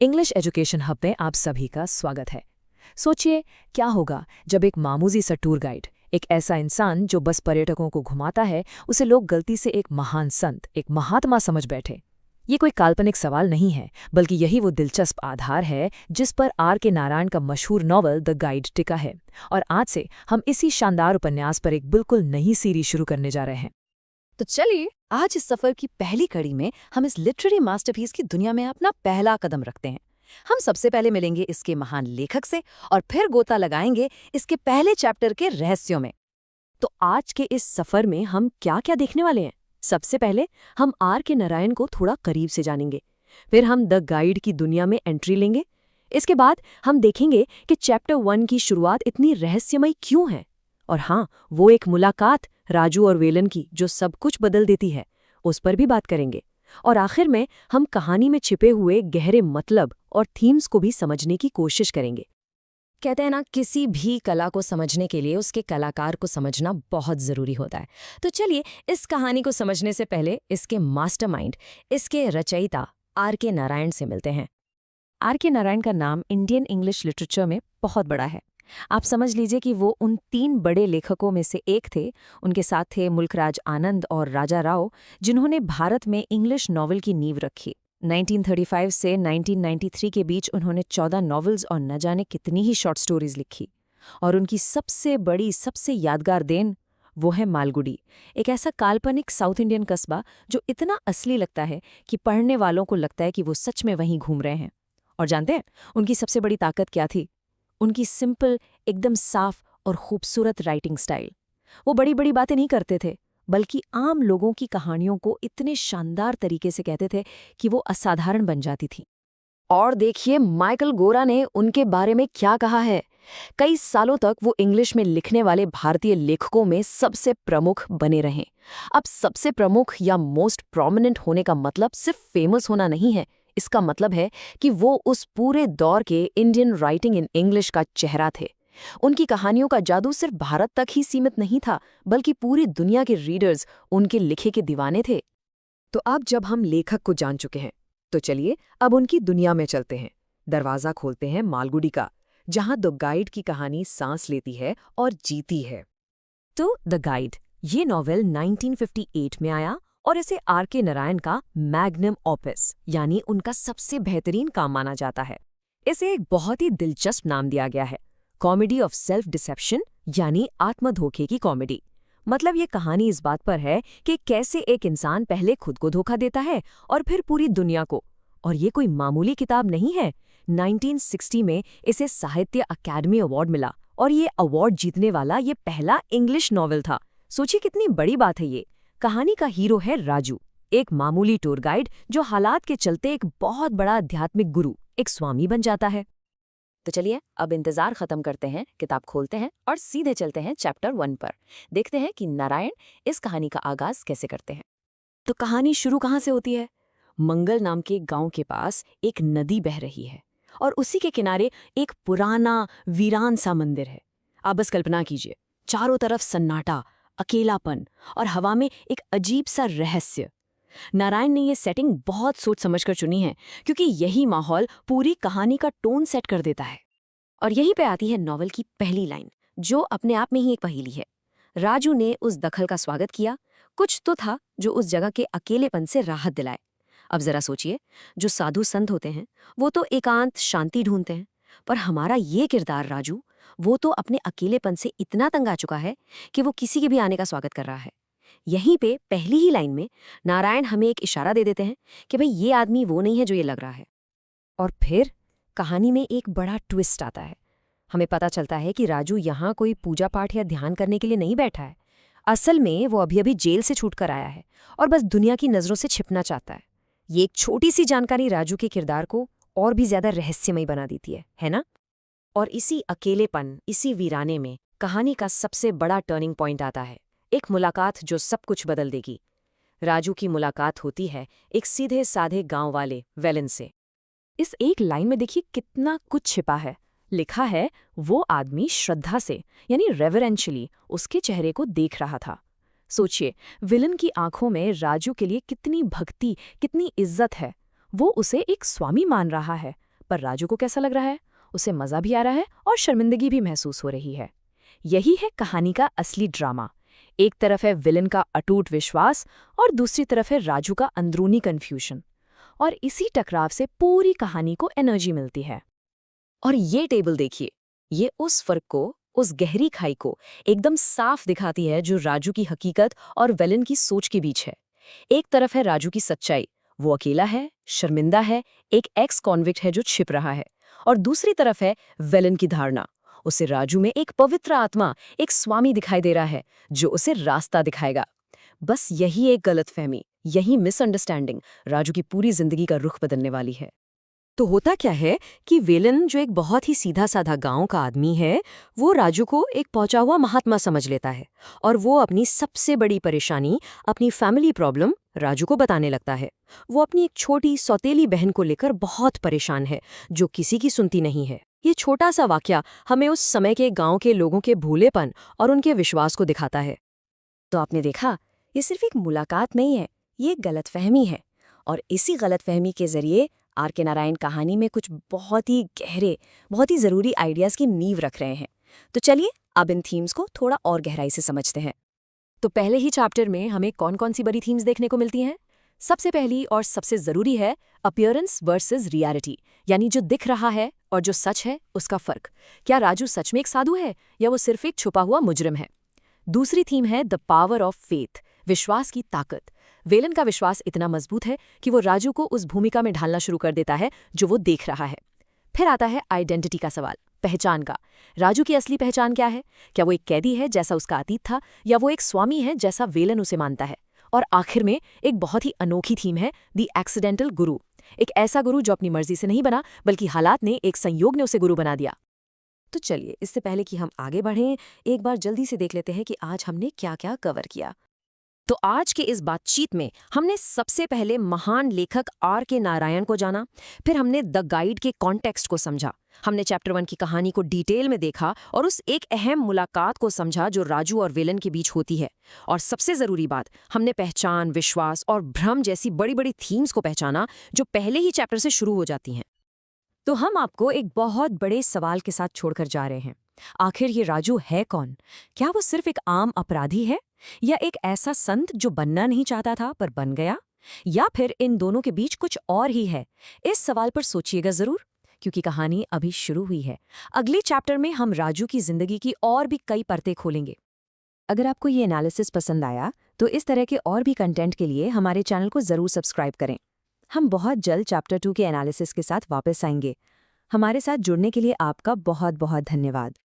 English education hub में आप सभी का स्वागत है। सोचिए क्या होगा जब एक मामूली सा टूर गाइड, एक ऐसा इंसान जो बस पर्यटकों को घुमाता है, उसे लोग गलती से एक महान संत, एक महात्मा समझ बैठे। ये कोई काल्पनिक सवाल नहीं है, बल्कि यही वो दिलचस्प आधार है जिस पर R.K. नारायण का मशहूर नॉवल द गाइड टिका है। और आज से हम इसी शानदार उपन्यास पर एक बिल्कुल नई सीरीज शुरू करने जा रहे हैं। तो चलिए आज इस सफर की पहली कड़ी में हम इस लिटरेरी मास्टरपीस की दुनिया में अपना पहला कदम रखते हैं। हम सबसे पहले मिलेंगे इसके महान लेखक से और फिर गोता लगाएंगे इसके पहले चैप्टर के रहस्यों में। तो आज के इस सफर में हम क्या क्या देखने वाले हैं? सबसे पहले हम R.K. नारायण को थोड़ा करीब से जानेंगे। फिर हम द गाइड की दुनिया में एंट्री लेंगे। इसके बाद हम देखेंगे कि चैप्टर 1 की शुरुआत इतनी रहस्यमयी क्यों है। और हाँ, वो एक मुलाकात राजू और वेलन की जो सब कुछ बदल देती है, उस पर भी बात करेंगे। और आखिर में हम कहानी में छिपे हुए गहरे मतलब और थीम्स को भी समझने की कोशिश करेंगे। कहते हैं ना, किसी भी कला को समझने के लिए उसके कलाकार को समझना बहुत ज़रूरी होता है। तो चलिए इस कहानी को समझने से पहले इसके मास्टरमाइंड, इसके रचयिता R.K. नारायण से मिलते हैं। R.K. नारायण का नाम इंडियन इंग्लिश लिटरेचर में बहुत बड़ा है। आप समझ लीजिए कि वो उन 3 बड़े लेखकों में से एक थे। उनके साथ थे मुल्कराज आनंद और राजा राव, जिन्होंने भारत में इंग्लिश नॉवल की नींव रखी। 1935 से 1993 के बीच उन्होंने 14 नॉवेल्स और न जाने कितनी ही शॉर्ट स्टोरीज लिखी। और उनकी सबसे बड़ी, सबसे यादगार देन वो है मालगुडी, एक ऐसा काल्पनिक साउथ इंडियन कस्बा जो इतना असली लगता है कि पढ़ने वालों को लगता है कि वो सच में वहीं घूम रहे हैं। और जानते हैं उनकी सबसे बड़ी ताकत क्या थी? उनकी सिंपल, एकदम साफ और खूबसूरत राइटिंग स्टाइल। वो बड़ी बड़ी बातें नहीं करते थे, बल्कि आम लोगों की कहानियों को इतने शानदार तरीके से कहते थे कि वो असाधारण बन जाती थी। और देखिए माइकल गोरा ने उनके बारे में क्या कहा है। कई सालों तक वो इंग्लिश में लिखने वाले भारतीय लेखकों में सबसे प्रमुख बने रहे। अब सबसे प्रमुख या मोस्ट प्रोमिनेंट होने का मतलब सिर्फ फेमस होना नहीं है। इसका मतलब है कि वो उस पूरे दौर के इंडियन राइटिंग इन इंग्लिश का चेहरा थे। उनकी कहानियों का जादू सिर्फ भारत तक ही सीमित नहीं था, बल्कि पूरी दुनिया के रीडर्स उनके लिखे के दीवाने थे। तो अब जब हम लेखक को जान चुके हैं, तो चलिए अब उनकी दुनिया में चलते हैं। दरवाजा खोलते हैं मालगुडी का, जहां द गाइड की कहानी सांस लेती है और जीती है। तो द गाइड, ये नॉवेल 1958 में आया और इसे R.K. नारायण का मैग्नम ओपस यानी उनका सबसे बेहतरीन काम माना जाता है। इसे एक बहुत ही दिलचस्प नाम दिया गया है, कॉमेडी ऑफ सेल्फ डिसेप्शन, यानी आत्मधोखे की कॉमेडी। मतलब ये कहानी इस बात पर है कि कैसे एक इंसान पहले खुद को धोखा देता है और फिर पूरी दुनिया को। और ये कोई मामूली किताब नहीं है। 1960 में इसे साहित्य अकादमी अवार्ड मिला और ये अवार्ड जीतने वाला ये पहला इंग्लिश नॉवेल था। सोचिए कितनी बड़ी बात है ये। कहानी का हीरो है राजू, एक मामूली टूर गाइड जो हालात के चलते एक बहुत बड़ा आध्यात्मिक गुरु, एक स्वामी बन जाता है। तो चलिए अब इंतजार खत्म करते हैं, किताब खोलते हैं और सीधे चलते हैं चैप्टर 1 पर। देखते हैं कि नारायण इस कहानी का आगाज कैसे करते हैं। तो कहानी शुरू कहाँ से होती है? मंगल नाम के गांव के पास एक नदी बह रही है और उसी के किनारे एक पुराना वीरान सा मंदिर है। आप बस कल्पना कीजिए, चारों तरफ सन्नाटा, अकेलापन और हवा में एक अजीब सा रहस्य। नारायण ने ये सेटिंग बहुत सोच समझकर चुनी है, क्योंकि यही माहौल पूरी कहानी का टोन सेट कर देता है। और यहीं पे आती है नॉवल की पहली लाइन, जो अपने आप में ही एक पहेली है। राजू ने उस दखल का स्वागत किया। कुछ तो था जो उस जगह के अकेलेपन से राहत दिलाए। अब जरा सोचिए, जो साधु संत होते हैं वो तो एकांत शांति ढूंढते हैं, पर हमारा ये किरदार राजू, वो तो अपने अकेलेपन से इतना तंग आ चुका है कि वो किसी के भी आने का स्वागत कर रहा है। यहीं पे पहली ही लाइन में नारायण हमें एक इशारा दे देते हैं कि भाई ये आदमी वो नहीं है जो ये लग रहा है। और फिर कहानी में एक बड़ा ट्विस्ट आता है। हमें पता चलता है कि राजू यहाँ कोई पूजा पाठ या ध्यान करने के लिए नहीं बैठा है। असल में वो अभी अभी जेल से छूट कर आया है और बस दुनिया की नज़रों से छिपना चाहता है। ये एक छोटी सी जानकारी राजू के किरदार को और भी ज्यादा रहस्यमयी बना देती है ना? और इसी अकेलेपन, इसी वीराने में कहानी का सबसे बड़ा टर्निंग पॉइंट आता है, एक मुलाकात जो सब कुछ बदल देगी। राजू की मुलाकात होती है एक सीधे साधे गांव वाले वेलन से। इस एक लाइन में देखिए कितना कुछ छिपा है। लिखा है, वो आदमी श्रद्धा से यानी रेवरेंशियली उसके चेहरे को देख रहा था। सोचिए, विलन की आंखों में राजू के लिए कितनी भक्ति, कितनी इज्जत है। वो उसे एक स्वामी मान रहा है, पर राजू को कैसा लग रहा है? उसे मजा भी आ रहा है और शर्मिंदगी भी महसूस हो रही है। यही है कहानी का असली ड्रामा। एक तरफ है विलन का अटूट विश्वास और दूसरी तरफ है राजू का अंदरूनी कन्फ्यूजन। और इसी टकराव से पूरी कहानी को एनर्जी मिलती है। और ये टेबल देखिए, ये उस फर्क को, उस गहरी खाई को एकदम साफ दिखाती है जो राजू की हकीकत और विलन की सोच के बीच है। एक तरफ है राजू की सच्चाई, वो अकेला है, शर्मिंदा है, एक एक्स कॉन्विक्ट है जो छिप रहा है। और दूसरी तरफ है विलन की धारणा, उसे राजू में एक पवित्र आत्मा, एक स्वामी दिखाई दे रहा है जो उसे रास्ता दिखाएगा। बस यही एक गलतफहमी, यही मिसअंडरस्टैंडिंग राजू की पूरी जिंदगी का रुख बदलने वाली है। तो होता क्या है कि वेलन, जो एक बहुत ही सीधा साधा गांव का आदमी है, वो राजू को एक पहुंचा हुआ महात्मा समझ लेता है और वो अपनी सबसे बड़ी परेशानी, अपनी फैमिली प्रॉब्लम राजू को बताने लगता है। वो अपनी एक छोटी सौतेली बहन को लेकर बहुत परेशान है जो किसी की सुनती नहीं है। ये छोटा सा वाकया हमें उस समय के गांव के लोगों के भूलेपन और उनके विश्वास को दिखाता है। तो आपने देखा, ये सिर्फ एक मुलाकात नहीं है, ये एक गलतफहमी है। और इसी गलतफहमी के जरिए आर.के. नारायण कहानी में कुछ बहुत ही गहरे, बहुत ही ज़रूरी आइडियाज़ की नींव रख रहे हैं। तो चलिए अब इन थीम्स को थोड़ा और गहराई से समझते हैं। तो पहले ही चैप्टर में हमें कौन कौन सी बड़ी थीम्स देखने को मिलती हैं? सबसे पहली और सबसे ज़रूरी है अपीयरेंस वर्सेस रियलिटी, यानी जो दिख रहा है और जो सच है उसका फ़र्क। क्या राजू सच में एक साधु है या वो सिर्फ एक छुपा हुआ मुजरिम है? दूसरी थीम है द पावर ऑफ फेथ, विश्वास की ताकत। वेलन का विश्वास इतना मजबूत है कि वो राजू को उस भूमिका में ढालना शुरू कर देता है जो वो देख रहा है। फिर आता है आइडेंटिटी का सवाल, पहचान का। राजू की असली पहचान क्या है? क्या वो एक कैदी है जैसा उसका अतीत था, या वो एक स्वामी है जैसा वेलन उसे मानता है? और आखिर में एक बहुत ही अनोखी थीम है द एक्सीडेंटल गुरु, एक ऐसा गुरु जो अपनी मर्जी से नहीं बना बल्कि हालात ने, एक संयोग ने उसे गुरु बना दिया। तो चलिए, इससे पहले कि हम आगे बढ़ें, एक बार जल्दी से देख लेते हैं कि आज हमने क्या क्या कवर किया। तो आज के इस बातचीत में हमने सबसे पहले महान लेखक आर.के. नारायण को जाना, फिर हमने द गाइड के कॉन्टेक्स्ट को समझा, हमने चैप्टर 1 की कहानी को डिटेल में देखा और उस एक अहम मुलाकात को समझा जो राजू और विलन के बीच होती है। और सबसे ज़रूरी बात, हमने पहचान, विश्वास और भ्रम जैसी बड़ी बड़ी थीम्स को पहचाना जो पहले ही चैप्टर से शुरू हो जाती हैं। तो हम आपको एक बहुत बड़े सवाल के साथ छोड़कर जा रहे हैं। आखिर ये राजू है कौन? क्या वो सिर्फ एक आम अपराधी है, या एक ऐसा संत जो बनना नहीं चाहता था पर बन गया, या फिर इन दोनों के बीच कुछ और ही है? इस सवाल पर सोचिएगा जरूर, क्योंकि कहानी अभी शुरू हुई है। अगले चैप्टर में हम राजू की जिंदगी की और भी कई परतें खोलेंगे। अगर आपको ये एनालिसिस पसंद आया तो इस तरह के और भी कंटेंट के लिए हमारे चैनल को जरूर सब्सक्राइब करें। हम बहुत जल्द चैप्टर 2 के एनालिसिस के साथ वापस आएंगे। हमारे साथ जुड़ने के लिए आपका बहुत बहुत धन्यवाद।